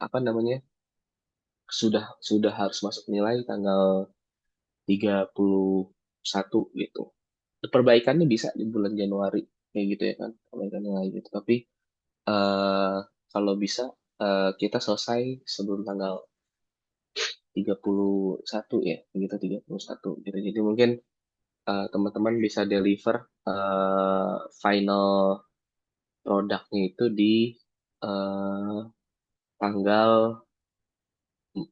apa namanya sudah harus masuk nilai tanggal 31 gitu. Perbaikannya bisa di bulan Januari kayak gitu ya kan, perbaikan nilai gitu. Tapi eh kalau bisa kita selesai sebelum tanggal 31 ya, gitu 31 gitu. Jadi mungkin teman-teman bisa deliver final produknya itu di eh, tanggal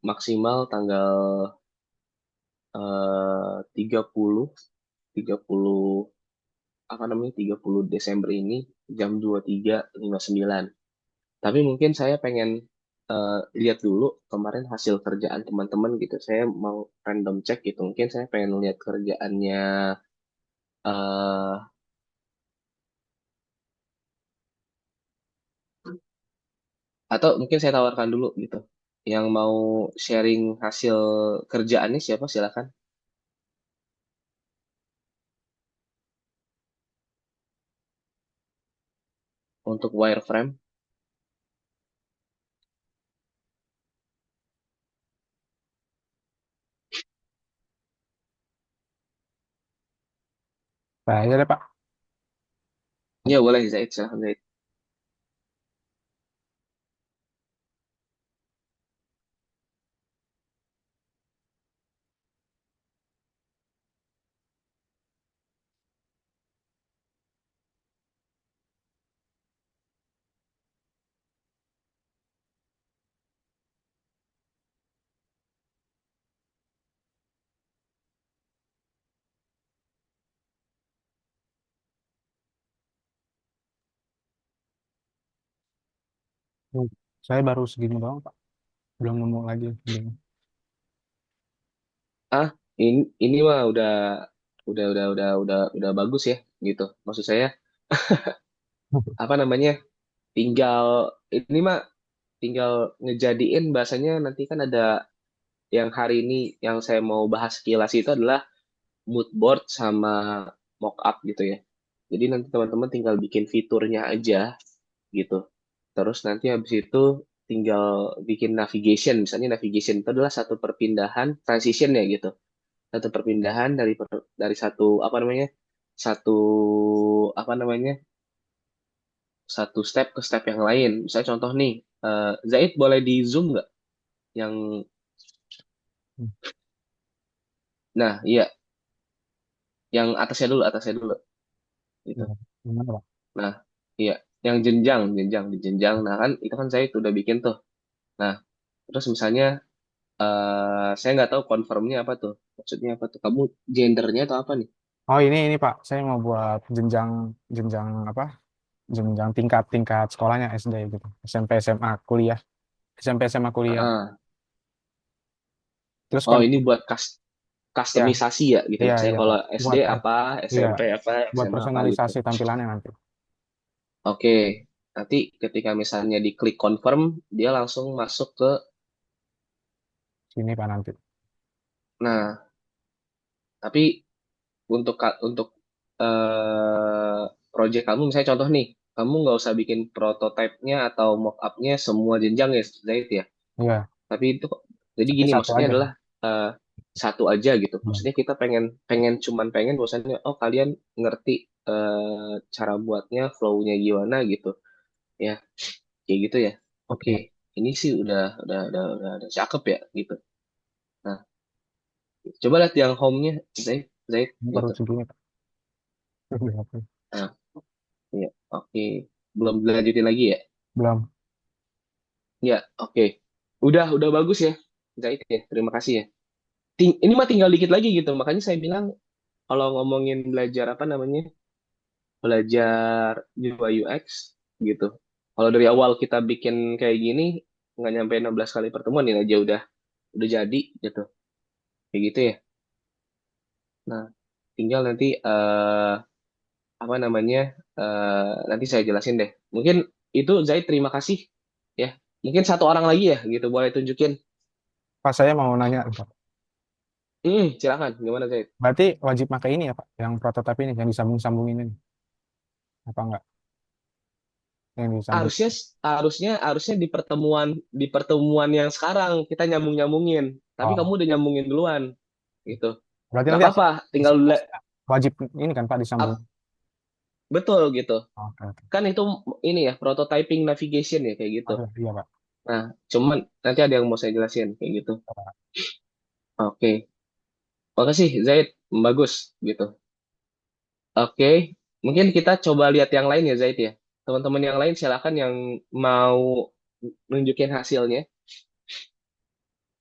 maksimal tanggal 30 30 apa namanya 30 Desember ini jam 23.59. Tapi mungkin saya pengen lihat dulu kemarin hasil kerjaan teman-teman gitu. Saya mau random check gitu. Mungkin saya pengen lihat kerjaannya eh atau mungkin saya tawarkan dulu gitu. Yang mau sharing hasil kerjaannya siapa? Silakan. Untuk wireframe. Nah, ya deh Pak. Ya boleh Zaid, silakan Zaid. Hmm. Saya baru segini doang Pak. Belum nemu lagi. Belum. Ah, ini mah udah bagus ya gitu. Maksud saya apa namanya? Tinggal ini mah tinggal ngejadiin bahasanya nanti kan ada yang hari ini yang saya mau bahas sekilas itu adalah mood board sama mock up gitu ya. Jadi nanti teman-teman tinggal bikin fiturnya aja gitu. Terus nanti habis itu tinggal bikin navigation. Misalnya navigation itu adalah satu perpindahan transition ya gitu. Satu perpindahan dari satu apa namanya? Satu apa namanya? Satu step ke step yang lain. Misalnya contoh nih, Zaid boleh di zoom nggak? Yang Hmm. nah iya, yang atasnya dulu gitu. Ya. Gimana Pak? Nah, iya, yang jenjang di jenjang. Nah kan itu kan Zaid udah bikin tuh. Nah, terus misalnya saya nggak tahu confirmnya apa tuh. Maksudnya apa tuh? Kamu gendernya atau apa nih? Oh ini Pak, saya mau buat jenjang jenjang apa? Jenjang tingkat-tingkat sekolahnya SD gitu. SMP, SMA, kuliah. SMP, SMA, kuliah. Ah, Terus oh ini buat ya, customisasi ya gitu. iya Misalnya iya kalau Pak. SD Buat apa, iya, SMP apa, buat SMA apa gitu. personalisasi tampilannya nanti. Oke, nanti ketika misalnya diklik confirm, dia langsung masuk ke, Sini Pak nanti. nah, tapi untuk project kamu, misalnya contoh nih, kamu nggak usah bikin prototipenya atau mock up-nya semua jenjang ya, Zaid ya. Iya, Tapi itu, jadi tapi gini satu maksudnya aja. adalah eh, satu aja gitu. Hmm. Maksudnya kita pengen pengen cuman pengen bosannya, oh kalian ngerti cara buatnya, flow-nya gimana gitu, ya, kayak gitu ya. Oke, Oke, ini sih udah cakep ya gitu. Nah, coba lihat yang home-nya, Zaid, Zaid ini baru gitu. segini Pak. Nah, ya, oke. Belum dilanjutin lagi ya? Belum. Ya, oke. Udah bagus ya, Zaid ya. Terima kasih ya. Ini mah tinggal dikit lagi gitu. Makanya saya bilang kalau ngomongin belajar apa namanya, belajar UI UX gitu. Kalau dari awal kita bikin kayak gini, nggak nyampe 16 kali pertemuan ini aja udah jadi gitu. Kayak gitu ya. Nah, tinggal nanti apa namanya, nanti saya jelasin deh. Mungkin itu Zaid terima kasih ya. Mungkin satu orang lagi ya gitu, boleh tunjukin. Pak saya mau nanya, Pak. Silakan. Gimana Zaid? Berarti wajib pakai ini ya Pak, yang prototipe ini, yang disambung-sambungin ini, apa enggak? yang disambung. Harusnya harusnya harusnya di pertemuan yang sekarang kita nyambung-nyambungin. Tapi kamu Oh, udah nyambungin duluan gitu. berarti Nggak nanti apa-apa, tinggal wajib ini kan Pak disambung. betul gitu. Oke, oke. Kan itu ini ya prototyping navigation ya kayak gitu. Oke, iya Pak. Nah, cuman nanti ada yang mau saya jelasin kayak gitu. Oke, makasih Zaid, bagus gitu. Oke, mungkin kita coba lihat yang lain ya Zaid ya. Teman-teman yang lain silakan yang mau nunjukin hasilnya.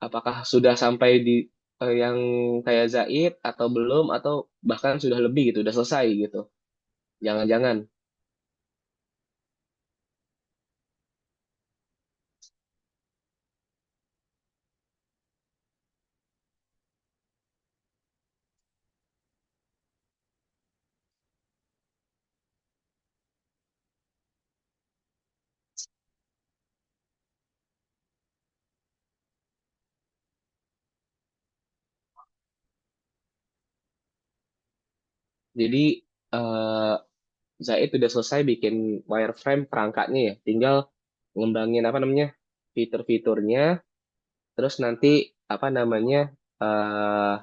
Apakah sudah sampai di yang kayak Zaid atau belum atau bahkan sudah lebih gitu, udah selesai gitu. Jangan-jangan. Jadi eh, Zaid udah selesai bikin wireframe perangkatnya ya. Tinggal ngembangin apa namanya fitur-fiturnya. Terus nanti apa namanya eh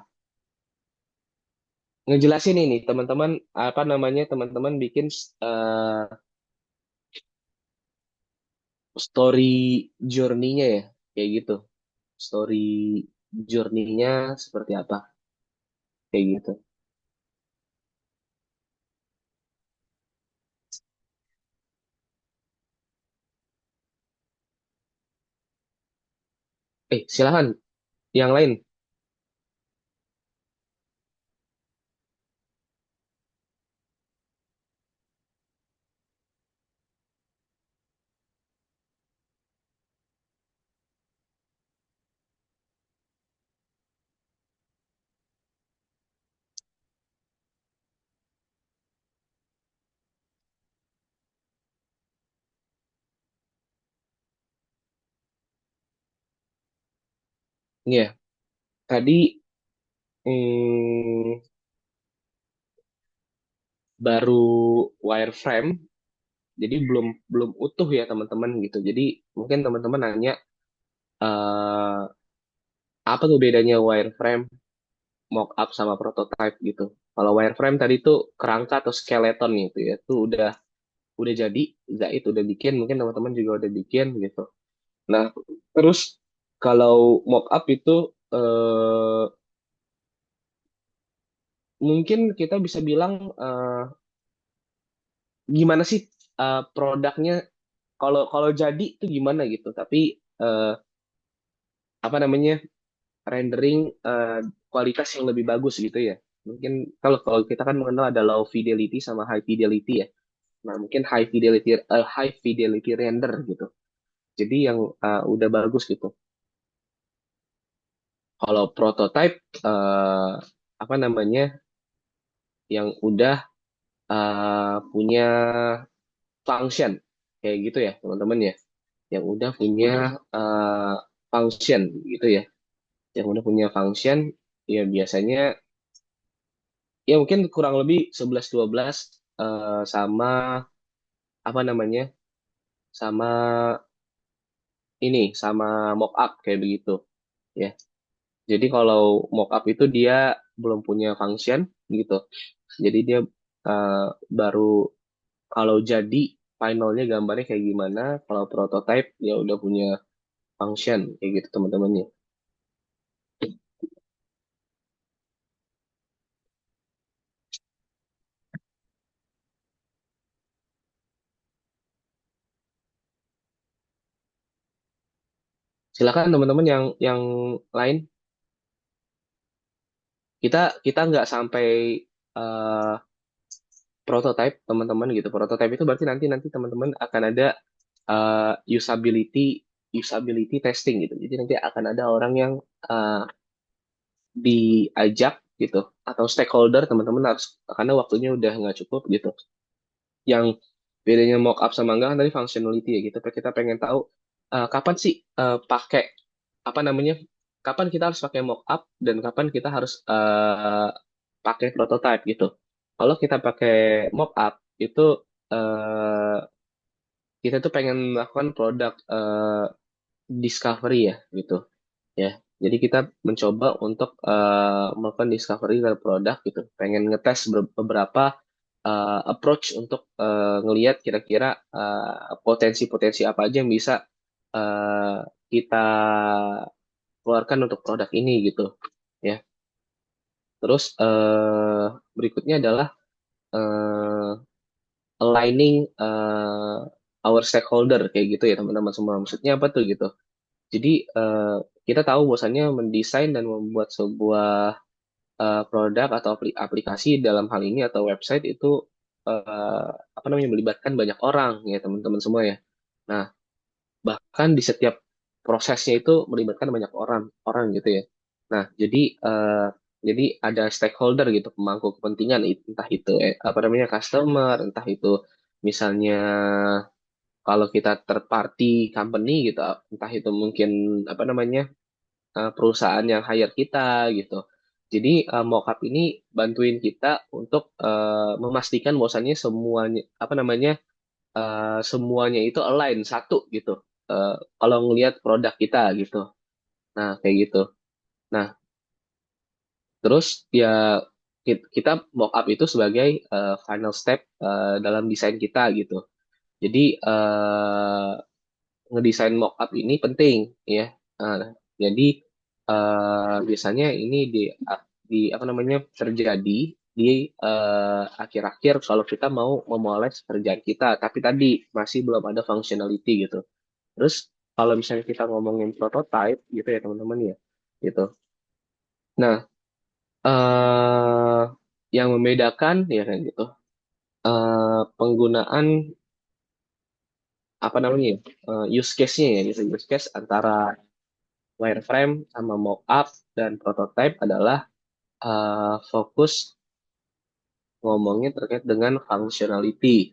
ngejelasin ini teman-teman apa namanya teman-teman bikin eh, story journey-nya ya kayak gitu. Story journey-nya seperti apa kayak gitu. Silakan yang lain. Iya, tadi hmm, baru wireframe, jadi belum belum utuh ya teman-teman gitu. Jadi mungkin teman-teman nanya eh, apa tuh bedanya wireframe, mockup sama prototype gitu. Kalau wireframe tadi tuh kerangka atau skeleton gitu ya, tuh udah jadi, Zaid udah bikin, mungkin teman-teman juga udah bikin gitu. Nah, terus kalau mockup itu eh, mungkin kita bisa bilang gimana sih produknya kalau kalau jadi itu gimana gitu. Tapi eh, apa namanya rendering kualitas yang lebih bagus gitu ya. Mungkin kalau kalau kita kan mengenal ada low fidelity sama high fidelity ya. Nah, mungkin high fidelity render gitu. Jadi yang udah bagus gitu. Kalau prototype apa namanya yang udah punya function kayak gitu ya, teman-teman ya. Yang udah punya uh, function gitu ya. Yang udah punya function ya biasanya ya mungkin kurang lebih 11-12 sama apa namanya? Sama ini sama mockup kayak begitu ya. Jadi kalau mockup itu dia belum punya function gitu. Jadi dia uh, baru kalau jadi finalnya gambarnya kayak gimana. Kalau prototype ya udah punya function kayak gitu teman-temannya. Silakan teman-teman yang lain. Kita kita nggak sampai uh, prototype teman-teman gitu. Prototype itu berarti nanti nanti teman-teman akan ada usability usability testing gitu. Jadi nanti akan ada orang yang uh, diajak gitu atau stakeholder teman-teman harus karena waktunya udah nggak cukup gitu. Yang bedanya mockup sama enggak kan tadi functionality ya gitu. Kita pengen tahu kapan sih pakai apa namanya? Kapan kita harus pakai mockup dan kapan kita harus pakai prototype gitu. Kalau kita pakai mockup itu eh, kita tuh pengen melakukan produk discovery ya gitu ya. Jadi kita mencoba untuk melakukan discovery dari produk gitu. Pengen ngetes beberapa approach untuk ngelihat kira-kira potensi-potensi apa aja yang bisa eh, kita keluarkan untuk produk ini gitu ya. Terus berikutnya adalah eh, aligning our stakeholder kayak gitu ya teman-teman semua. Maksudnya apa tuh gitu? Jadi kita tahu bahwasannya mendesain dan membuat sebuah produk atau aplikasi dalam hal ini atau website itu apa namanya melibatkan banyak orang ya teman-teman semua ya. Nah, bahkan di setiap prosesnya itu melibatkan banyak orang orang gitu ya. Nah, jadi ada stakeholder gitu pemangku kepentingan entah itu apa namanya customer, entah itu misalnya kalau kita third party company gitu, entah itu mungkin apa namanya perusahaan yang hire kita gitu. Jadi mockup ini bantuin kita untuk memastikan bahwasannya semuanya apa namanya semuanya itu align satu gitu. Kalau ngelihat produk kita gitu. Nah kayak gitu. Nah terus ya kita mockup itu sebagai final step dalam desain kita gitu. Jadi ngedesain mockup ini penting ya. Jadi biasanya ini di apa namanya terjadi di akhir-akhir kalau kita mau memulai pekerjaan kita, tapi tadi masih belum ada functionality gitu. Terus kalau misalnya kita ngomongin prototype gitu ya teman-teman ya, gitu. Nah, yang membedakan ya kayak gitu, penggunaan apa namanya ya, use case-nya ya gitu, use case antara wireframe sama mockup dan prototype adalah fokus ngomongnya terkait dengan functionality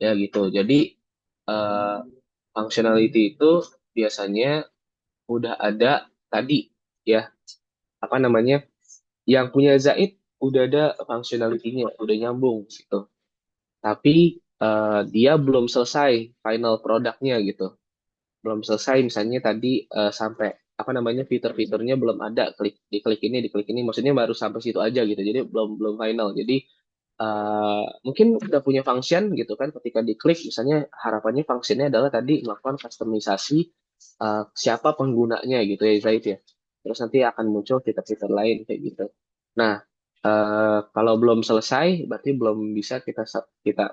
ya gitu. Jadi eh, functionality itu biasanya udah ada tadi ya apa namanya yang punya Zaid udah ada functionality-nya udah nyambung gitu. Tapi dia belum selesai final produknya gitu. Belum selesai misalnya tadi sampai apa namanya fitur-fiturnya belum ada di klik ini maksudnya baru sampai situ aja gitu jadi belum belum final jadi mungkin udah punya function gitu kan ketika diklik misalnya harapannya fungsinya adalah tadi melakukan customisasi siapa penggunanya gitu ya Zaid ya terus nanti akan muncul fitur-fitur lain kayak gitu nah kalau belum selesai berarti belum bisa kita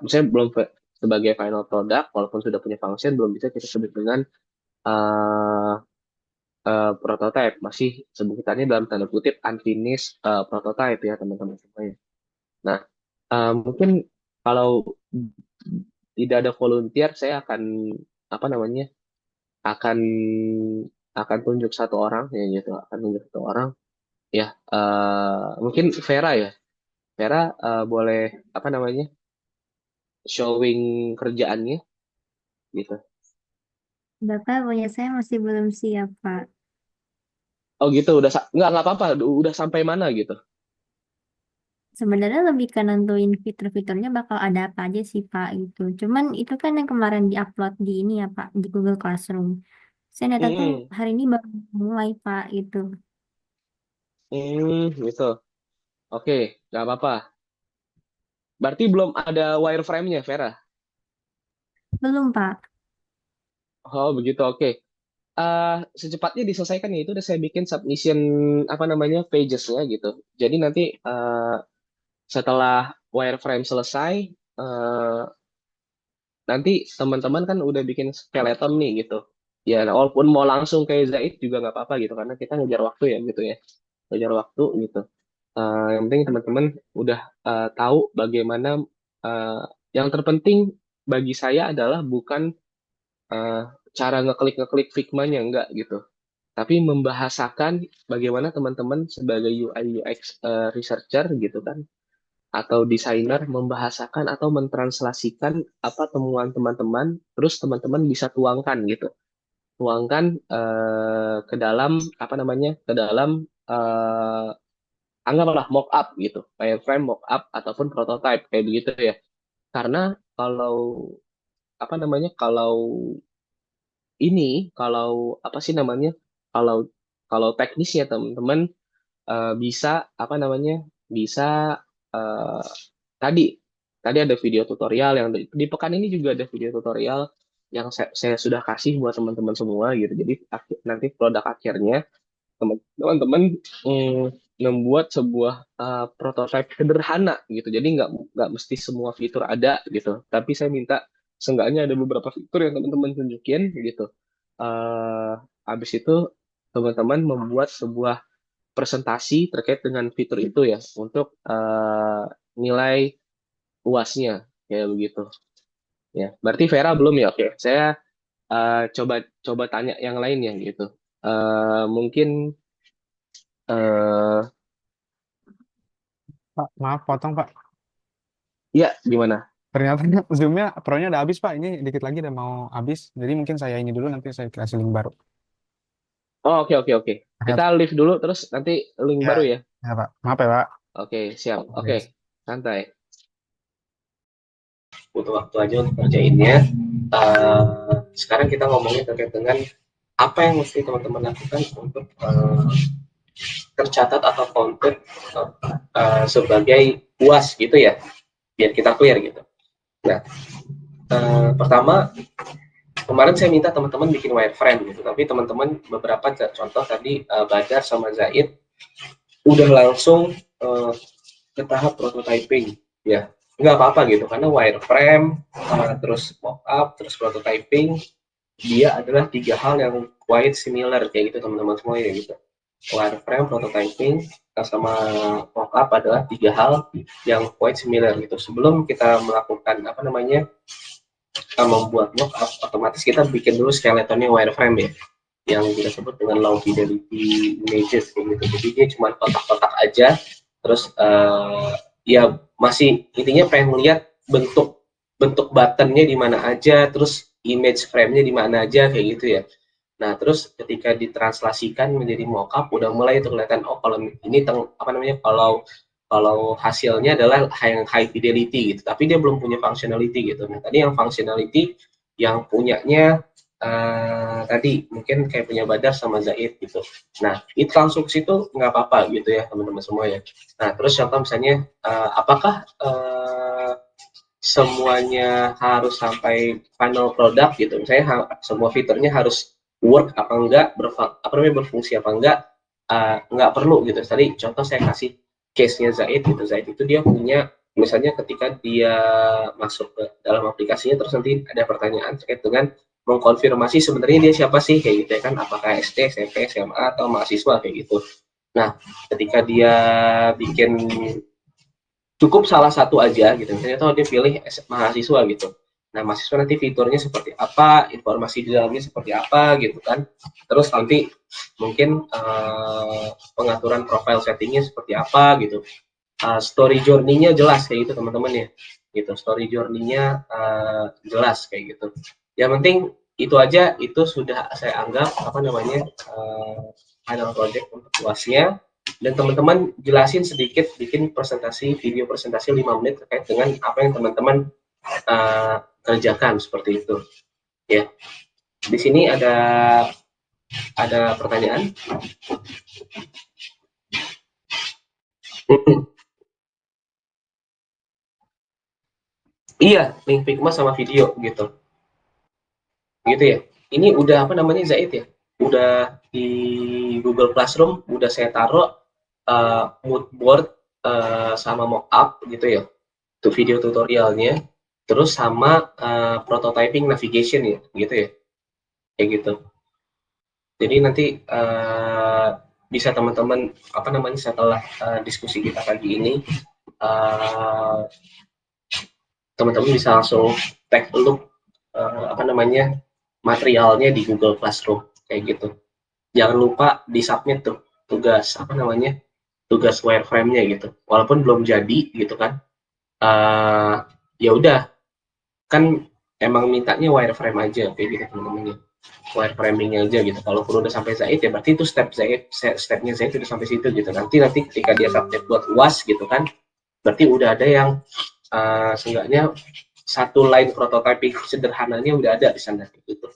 misalnya belum sebagai final product walaupun sudah punya function belum bisa kita sebut dengan eh prototype masih sebutannya dalam tanda kutip unfinished prototype ya teman-teman semuanya. Nah, mungkin kalau tidak ada volunteer saya akan apa namanya akan tunjuk satu orang ya gitu akan tunjuk satu orang ya mungkin Vera ya Vera boleh apa namanya showing kerjaannya gitu. Bapak punya saya masih belum siap, Pak. Oh gitu udah nggak apa-apa udah sampai mana gitu. Sebenarnya lebih ke nentuin fitur-fiturnya bakal ada apa aja sih, Pak, gitu. Cuman itu kan yang kemarin diupload di ini ya, Pak, di Google Classroom. Saya data tuh Hmm, hari ini baru mulai, Pak, gitu. gitu. Oke, nggak apa-apa. Berarti belum ada wireframe-nya, Vera. Belum, Pak. Oh, begitu. Oke. Secepatnya diselesaikan ya itu udah saya bikin submission apa namanya pages-nya gitu. Jadi nanti setelah wireframe selesai, eh, nanti teman-teman kan udah bikin skeleton nih gitu. Ya, nah, walaupun mau langsung kayak Zaid juga nggak apa-apa gitu karena kita ngejar waktu ya gitu ya, ngejar waktu gitu. Yang penting teman-teman udah tahu bagaimana eh, yang terpenting bagi saya adalah bukan eh, cara ngeklik-ngeklik Figma-nya enggak gitu. Tapi membahasakan bagaimana teman-teman sebagai UI UX researcher gitu kan atau desainer membahasakan atau mentranslasikan apa temuan teman-teman terus teman-teman bisa tuangkan gitu. Tuangkan ke dalam apa namanya? Ke dalam eh, anggaplah mock up gitu. Wireframe mock up ataupun prototype kayak begitu ya. Karena kalau apa namanya, kalau apa sih namanya, kalau kalau teknisnya teman-teman bisa apa namanya, bisa eh, tadi tadi ada video tutorial yang di pekan ini juga ada video tutorial yang saya sudah kasih buat teman-teman semua gitu. Jadi nanti produk akhirnya teman-teman membuat sebuah prototipe sederhana gitu. Jadi nggak mesti semua fitur ada gitu. Tapi saya minta seenggaknya ada beberapa fitur yang teman-teman tunjukin gitu. Eh Habis itu teman-teman membuat sebuah presentasi terkait dengan fitur itu ya untuk nilai UASnya ya begitu. Ya, berarti Vera belum ya? Oke, saya coba coba tanya yang lain ya gitu. Mungkin eh Pak, maaf potong Pak. ya gimana? Ternyata Zoom-nya Pro-nya udah habis Pak. Ini dikit lagi udah mau habis. Jadi mungkin saya ini dulu nanti saya kasih link baru. Oh, oke oke oke. Oke, Kita live dulu terus nanti link ya, baru ya. ya Pak. Maaf ya Pak. Oke, siap. Oke, Oke. santai. Butuh waktu aja untuk kerjainnya. Sekarang kita ngomongin terkait dengan apa yang mesti teman-teman lakukan untuk tercatat atau counted sebagai UAS gitu ya, biar kita clear gitu. Nah, pertama kemarin saya minta teman-teman bikin wireframe gitu, tapi teman-teman beberapa contoh tadi Badar sama Zaid udah langsung ke tahap prototyping ya, nggak apa-apa gitu karena wireframe terus mockup terus prototyping dia adalah tiga hal yang quite similar kayak gitu teman-teman semua ya gitu. Wireframe, prototyping, sama mockup adalah tiga hal yang quite similar gitu. Sebelum kita melakukan apa namanya membuat mockup, otomatis kita bikin dulu skeletonnya wireframe ya, yang kita sebut dengan low fidelity images kayak gitu. Jadi dia cuma kotak-kotak aja, terus ya masih intinya pengen lihat bentuk bentuk buttonnya di mana aja, terus image frame-nya di mana aja kayak gitu ya. Nah, terus ketika ditranslasikan menjadi mockup udah mulai itu kelihatan oh kalau ini apa namanya kalau kalau hasilnya adalah high fidelity gitu, tapi dia belum punya functionality gitu. Nah, tadi yang functionality yang punyanya tadi mungkin kayak punya Badar sama Zaid gitu. Nah, itu langsung ke situ nggak apa-apa gitu ya teman-teman semua ya. Nah, terus contoh misalnya apakah semuanya harus sampai final product gitu, misalnya semua fiturnya harus work apa enggak, apa namanya berfungsi apa enggak perlu gitu. Tadi contoh saya kasih case-nya Zaid gitu. Zaid itu dia punya misalnya ketika dia masuk ke dalam aplikasinya terus nanti ada pertanyaan terkait dengan mengkonfirmasi sebenarnya dia siapa sih kayak gitu ya kan, apakah SD, SMP, SMA atau mahasiswa kayak gitu. Nah, ketika dia bikin cukup salah satu aja gitu, misalnya tuh dia pilih mahasiswa gitu. Nah, mahasiswa nanti fiturnya seperti apa, informasi di dalamnya seperti apa gitu kan. Terus nanti mungkin pengaturan profile settingnya seperti apa gitu. Story journey-nya jelas kayak gitu teman-teman ya. Gitu, story journey-nya jelas kayak gitu. Yang penting itu aja, itu sudah saya anggap apa namanya final project untuk luasnya. Dan teman-teman jelasin sedikit, bikin video presentasi 5 menit terkait dengan apa yang teman-teman kerjakan seperti itu ya. Di sini ada pertanyaan. Iya, link Figma sama video gitu ya. Ini udah apa namanya Zaid ya, udah di Google Classroom udah saya taruh mood board sama mockup gitu ya, itu video tutorialnya, terus sama prototyping navigation ya gitu ya, kayak gitu. Jadi nanti bisa teman-teman apa namanya setelah diskusi kita pagi ini teman-teman bisa langsung tag look apa namanya materialnya di Google Classroom kayak gitu. Jangan lupa di submit tuh tugas apa namanya tugas wireframe-nya gitu. Walaupun belum jadi gitu kan. Ya udah kan emang mintanya wireframe aja kayak gitu teman-teman, wireframing aja gitu. Kalau perlu udah sampai Zaid ya berarti itu stepnya Zaid udah sampai situ gitu. Nanti ketika dia submit buat UAS gitu kan, berarti udah ada yang seenggaknya satu line prototyping sederhananya udah ada di sana gitu.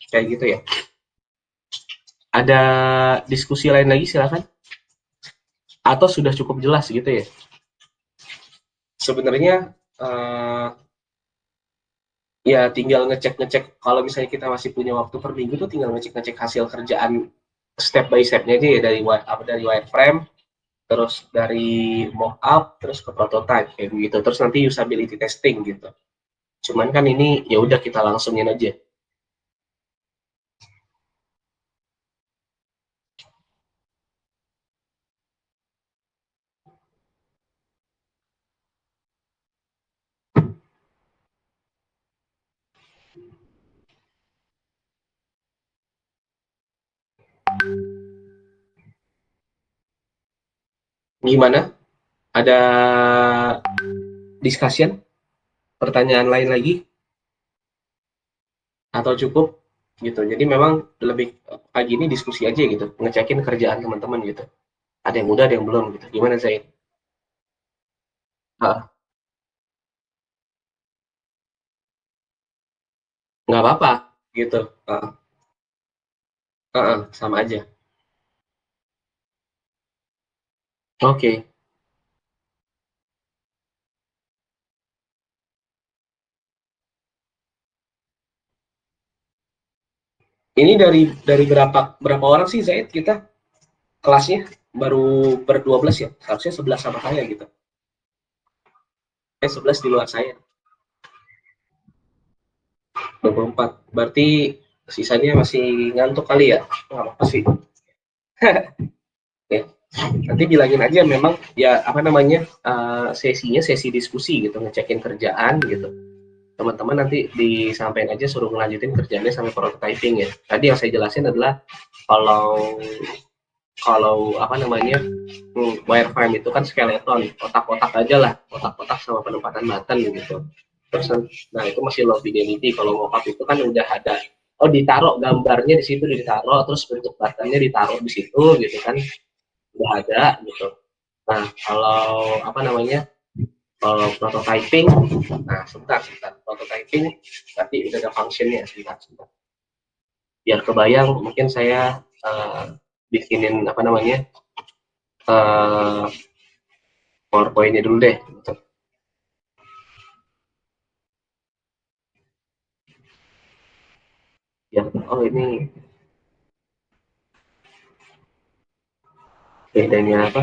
Kayak gitu ya. Ada diskusi lain lagi silakan. Atau sudah cukup jelas gitu ya. Sebenarnya ya tinggal ngecek-ngecek kalau misalnya kita masih punya waktu per minggu tuh tinggal ngecek-ngecek hasil kerjaan step by step-nya aja ya dari wireframe, terus dari mockup, terus ke prototype kayak begitu. Terus nanti usability testing gitu. Cuman kan ini ya udah kita langsungin aja. Gimana? Ada discussion? Pertanyaan lain lagi? Atau cukup? Gitu. Jadi memang lebih kayak gini diskusi aja gitu. Ngecekin kerjaan teman-teman gitu. Ada yang udah, ada yang belum gitu. Gimana Zain? Ah, nggak apa-apa gitu. Ah, sama aja. Oke. Ini dari berapa berapa orang sih Zaid kita kelasnya? Baru berdua belas ya? Harusnya 11 sama saya gitu. 11 di luar saya. 24. Berarti sisanya masih ngantuk kali ya? Nggak apa-apa sih. Ya. Nanti bilangin aja memang ya apa namanya sesinya sesi diskusi gitu ngecekin kerjaan gitu. Teman-teman nanti disampaikan aja suruh ngelanjutin kerjanya sampai prototyping ya. Tadi yang saya jelasin adalah kalau kalau apa namanya wireframe itu kan skeleton, otak-otak aja lah, otak-otak sama penempatan button gitu. Terus nah itu masih low fidelity. Kalau mockup itu kan udah ada, oh ditaruh gambarnya di situ ditaruh, terus bentuk buttonnya ditaruh di situ gitu kan, udah ada gitu. Nah kalau apa namanya, kalau prototyping, nah sebentar, prototyping berarti udah ada functionnya, sebentar. Biar kebayang, mungkin saya bikinin apa namanya uh, PowerPoint-nya dulu deh. Gitu. Ya, oh ini bedanya apa?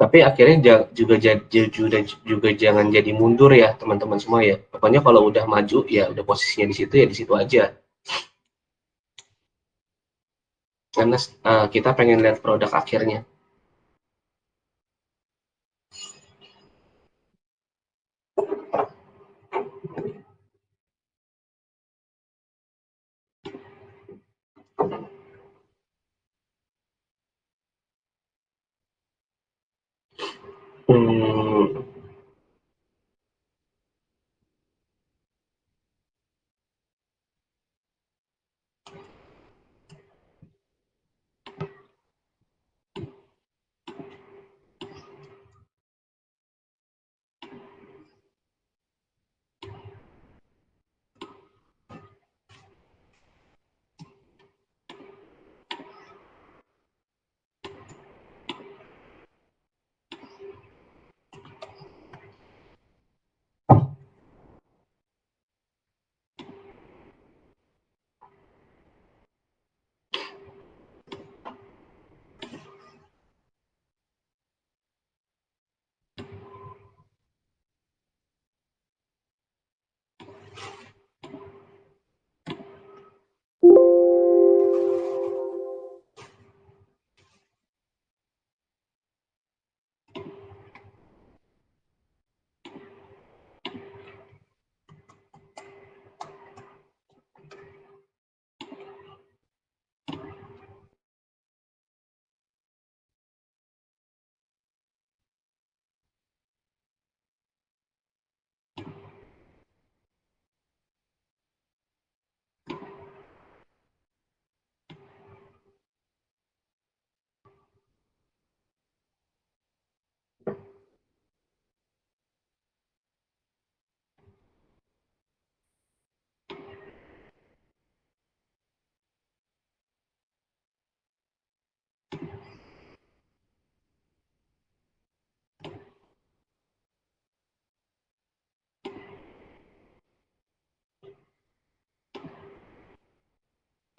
Tapi akhirnya juga jangan jadi mundur ya teman-teman semua ya. Pokoknya kalau udah maju ya udah posisinya di situ ya di situ aja. Karena kita pengen lihat produk akhirnya. Hmm,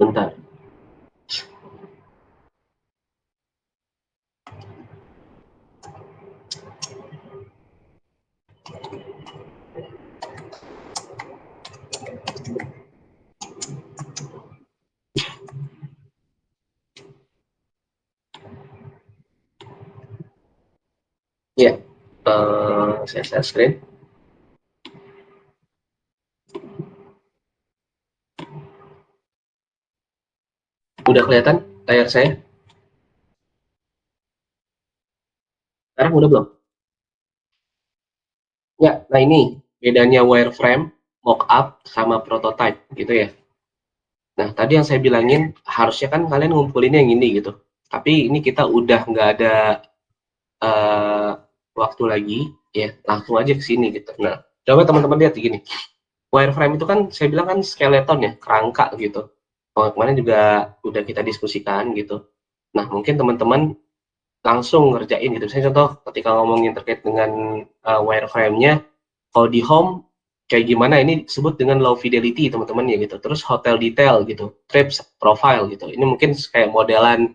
Bentar. Ya, saya share screen. Udah kelihatan layar saya? Sekarang udah belum? Ya, nah ini bedanya wireframe, mockup, sama prototype gitu ya. Nah, tadi yang saya bilangin harusnya kan kalian ngumpulin yang ini gitu. Tapi ini kita udah nggak ada waktu lagi, ya langsung aja ke sini gitu. Nah, coba teman-teman lihat gini. Wireframe itu kan saya bilang kan skeleton ya, kerangka gitu. Kemarin juga udah kita diskusikan gitu. Nah, mungkin teman-teman langsung ngerjain gitu. Saya contoh ketika ngomongin terkait dengan wireframe-nya, kalau di home kayak gimana ini disebut dengan low fidelity teman-teman ya gitu. Terus hotel detail gitu, trips profile gitu. Ini mungkin kayak modelan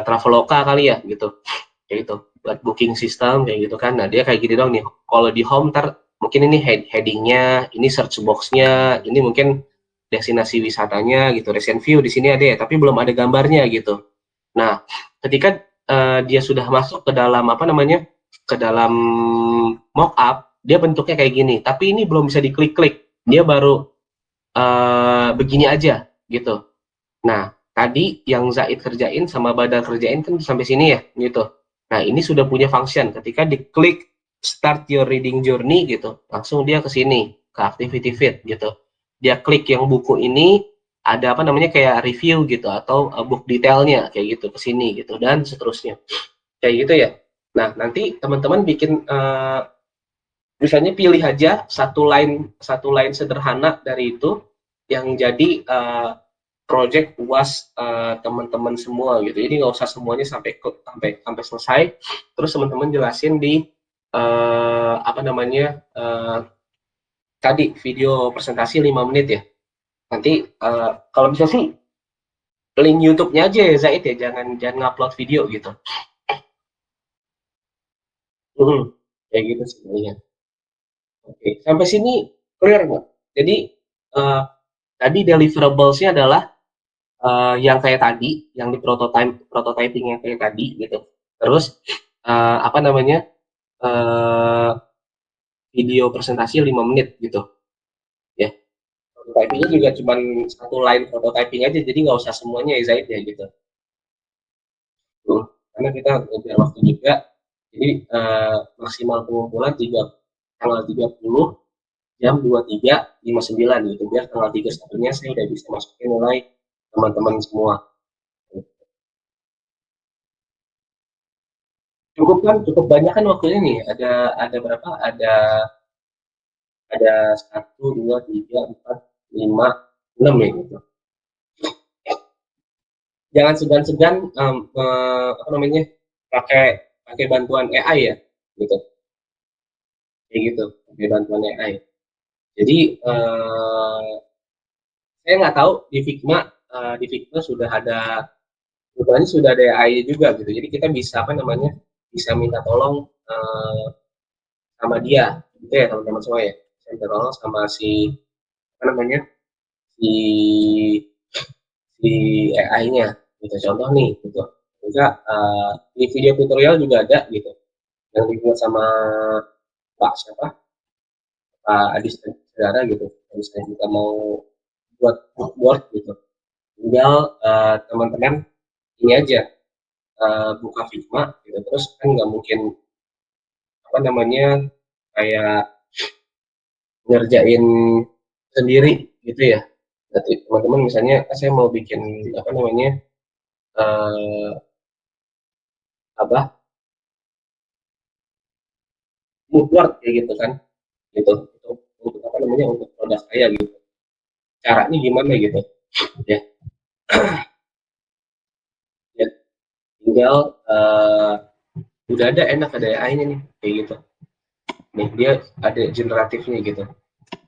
Traveloka kali ya gitu. Kayak gitu. Buat booking system kayak gitu kan. Nah, dia kayak gini dong nih. Kalau di home ntar mungkin ini headingnya, ini search box-nya, ini mungkin destinasi wisatanya gitu. Recent view di sini ada ya, tapi belum ada gambarnya gitu. Nah, ketika dia sudah masuk ke dalam apa namanya, ke dalam mockup, dia bentuknya kayak gini. Tapi ini belum bisa diklik-klik. Dia baru begini aja gitu. Nah, tadi yang Zaid kerjain sama Badal kerjain kan sampai sini ya gitu. Nah, ini sudah punya function. Ketika diklik start your reading journey gitu, langsung dia ke sini, ke activity feed gitu. Dia klik yang buku ini, ada apa namanya kayak review gitu atau book detailnya kayak gitu ke sini gitu dan seterusnya. Kayak gitu ya. Nah, nanti teman-teman bikin misalnya pilih aja satu line sederhana dari itu yang jadi project UAS teman-teman semua gitu. Jadi nggak usah semuanya sampai selesai. Terus teman-teman jelasin di apa namanya tadi video presentasi 5 menit ya. Nanti kalau bisa sih link YouTube-nya aja ya Zaid ya, jangan ngupload video gitu. Kayak gitu sebenarnya. Oke, sampai sini clear nggak? Jadi uh, tadi deliverables-nya adalah yang kayak tadi, yang di prototyping yang kayak tadi gitu. Terus apa namanya uh, video presentasi 5 menit gitu ya. Prototypingnya juga cuma satu line prototyping aja, jadi nggak usah semuanya ya Zaid ya gitu. Karena kita ngejar waktu juga, jadi maksimal pengumpulan tanggal 30 jam 23.59 gitu, biar tanggal 31-nya saya udah bisa masukin mulai teman-teman semua. Cukup kan, cukup banyak kan waktunya nih, ada berapa, ada 1, 2, 3, 4, 5, 6 ya gitu. Jangan segan-segan apa namanya pakai pakai bantuan AI ya gitu, kayak gitu, pakai bantuan AI. Jadi saya nggak tahu di Figma sudah ada, kebetulan sudah ada AI juga gitu. Jadi kita bisa apa namanya, bisa minta tolong sama dia gitu ya teman-teman semua ya. Bisa minta tolong sama si apa namanya, si si AI-nya gitu. Contoh nih gitu. Juga di video tutorial juga ada gitu yang dibuat sama Pak siapa, Pak Adi Saudara gitu. Misalnya kita mau buat board gitu, tinggal teman-teman ini aja buka Figma gitu. Terus kan nggak mungkin apa namanya kayak ngerjain sendiri gitu ya. Jadi teman-teman misalnya saya mau bikin apa namanya eh, apa mood board kayak gitu kan gitu, untuk apa namanya, untuk produk saya gitu, caranya gimana gitu ya. Ya tinggal udah ada enak, ada AI-nya nih kayak gitu nih, dia ada generatifnya gitu,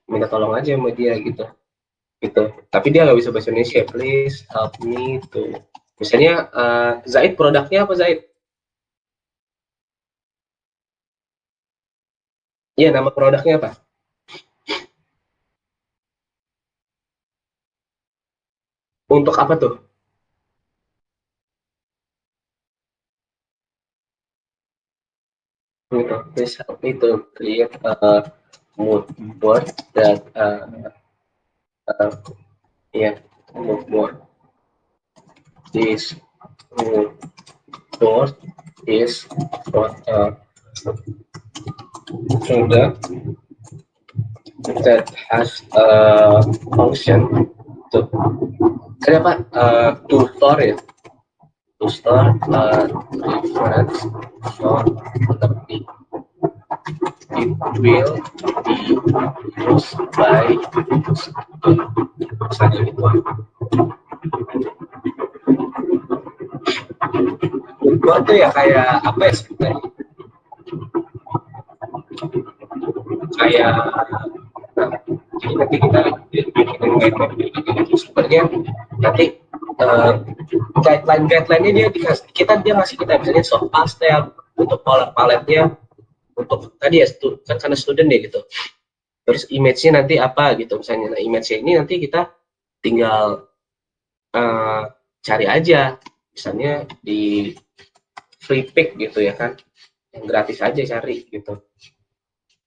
minta tolong aja sama dia gitu. gitu. Tapi dia nggak bisa bahasa Indonesia. Please help me to. Misalnya Zaid, produknya apa Zaid? Iya, nama produknya apa? Untuk apa tuh? Gitu. Please help me to create a mood board that uh, yeah, mood board. This mood board is what product that has a function to kenapa to store ya, to store reference for learning. It will be used by misalnya gitu. Gua tuh ya kayak apa ya sebenarnya, kayak jadi nanti kita bikin white map gitu sebenarnya nanti guideline-nya dia dikasih dia ngasih kita misalnya soal step untuk color paletnya untuk tadi ya kan karena student ya gitu, terus image-nya nanti apa gitu misalnya. Nah, image-nya ini nanti kita tinggal cari aja misalnya di free pick gitu ya kan, yang gratis aja cari gitu,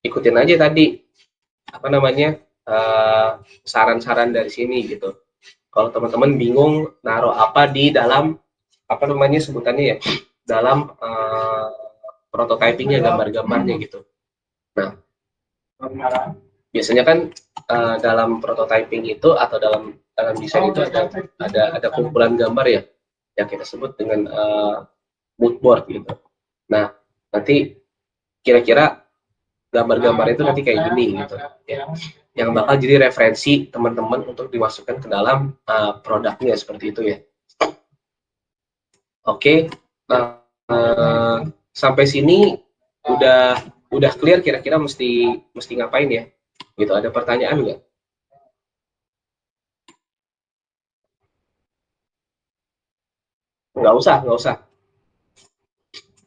ikutin aja tadi apa namanya saran-saran dari sini gitu. Kalau teman-teman bingung naruh apa di dalam apa namanya sebutannya ya, dalam prototypingnya, gambar-gambarnya gitu. Nah, biasanya kan dalam prototyping itu atau dalam desain itu ada kumpulan gambar ya yang kita sebut dengan mood board gitu. Nah, nanti kira-kira gambar-gambar itu nanti kayak gini gitu ya, yang bakal jadi referensi teman-teman untuk dimasukkan ke dalam produknya seperti itu ya. Oke, sampai sini udah clear kira-kira mesti ngapain ya gitu. Ada pertanyaan nggak? Nggak usah,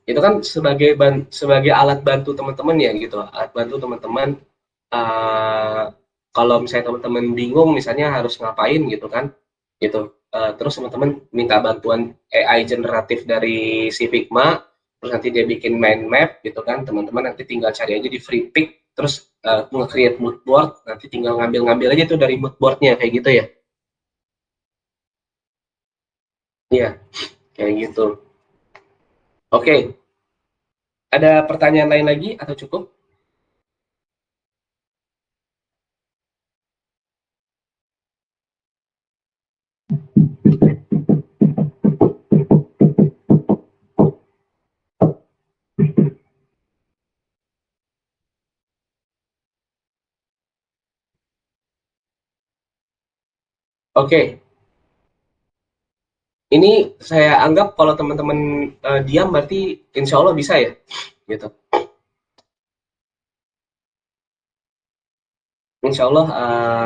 itu kan sebagai alat bantu teman-teman ya gitu, alat bantu teman-teman kalau misalnya teman-teman bingung misalnya harus ngapain gitu kan gitu, terus teman-teman minta bantuan AI generatif dari si Figma, terus nanti dia bikin mind map gitu kan, teman-teman nanti tinggal cari aja di free pick, terus nge-create mood board, nanti tinggal ngambil aja tuh dari mood boardnya kayak gitu ya. Iya, kayak gitu. Oke, ada pertanyaan lain lagi atau cukup? Oke, ini saya anggap kalau teman-teman diam berarti insya Allah bisa ya, gitu. Insya Allah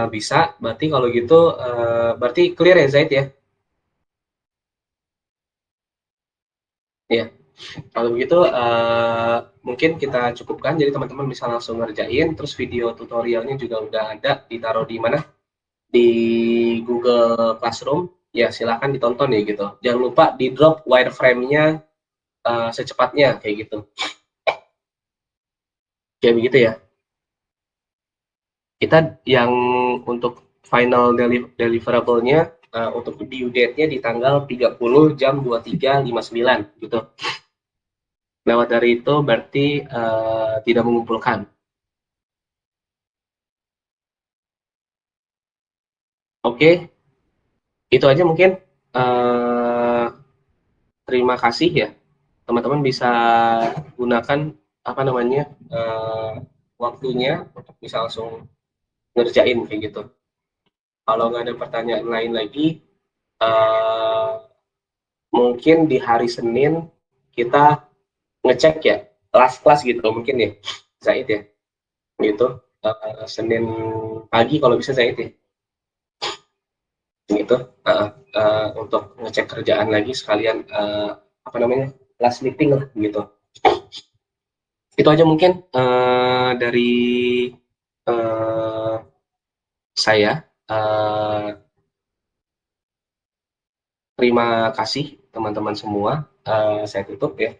bisa. Berarti kalau gitu berarti clear ya Zaid ya. Ya, kalau begitu mungkin kita cukupkan. Jadi teman-teman bisa langsung ngerjain. Terus video tutorialnya juga udah ada ditaruh di mana? Di Google Classroom. Ya silahkan ditonton ya gitu. Jangan lupa di drop wireframe-nya secepatnya kayak gitu. Kayak begitu ya. Kita yang untuk final deliverable-nya untuk due date-nya di tanggal 30 jam 23.59 gitu. Lewat dari itu berarti tidak mengumpulkan. Oke, itu aja mungkin. Terima kasih ya. Teman-teman bisa gunakan apa namanya waktunya untuk bisa langsung ngerjain kayak gitu. Kalau nggak ada pertanyaan lain lagi, uh, mungkin di hari Senin kita ngecek ya last class gitu mungkin ya Zaid ya gitu, Senin pagi kalau bisa Zaid ya. gitu. Untuk ngecek kerjaan lagi sekalian last meeting lah gitu. Itu aja mungkin dari saya. Terima kasih teman-teman semua. Saya tutup ya.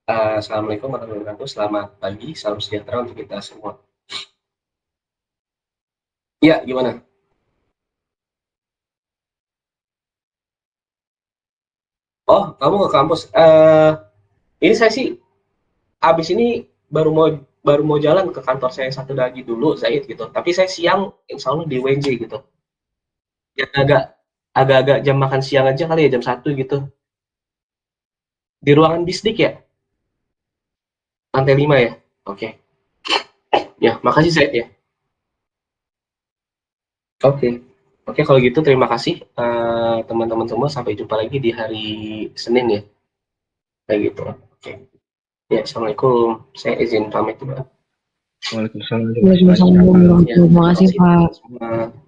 Assalamualaikum warahmatullahi wabarakatuh. Selamat pagi, salam sejahtera untuk kita semua. Ya, gimana? Oh, kamu ke kampus. Ini saya sih habis ini baru mau jalan ke kantor saya yang satu lagi dulu, Zaid gitu. Tapi saya siang, insya Allah di WNJ gitu. Ya, agak-agak jam makan siang aja kali ya, jam 1 gitu. Di ruangan bisdik ya, lantai 5 ya. Oke. Ya, makasih Zaid ya. Oke. Oke, kalau gitu terima kasih teman-teman semua. Sampai jumpa lagi di hari Senin ya. Kayak gitu. Oke. Ya, Assalamualaikum. Saya izin pamit dulu. Waalaikumsalam Waalaikumsalam warahmatullahi Ya, wabarakatuh. terima Makasih, kasih Pak. teman-teman semua.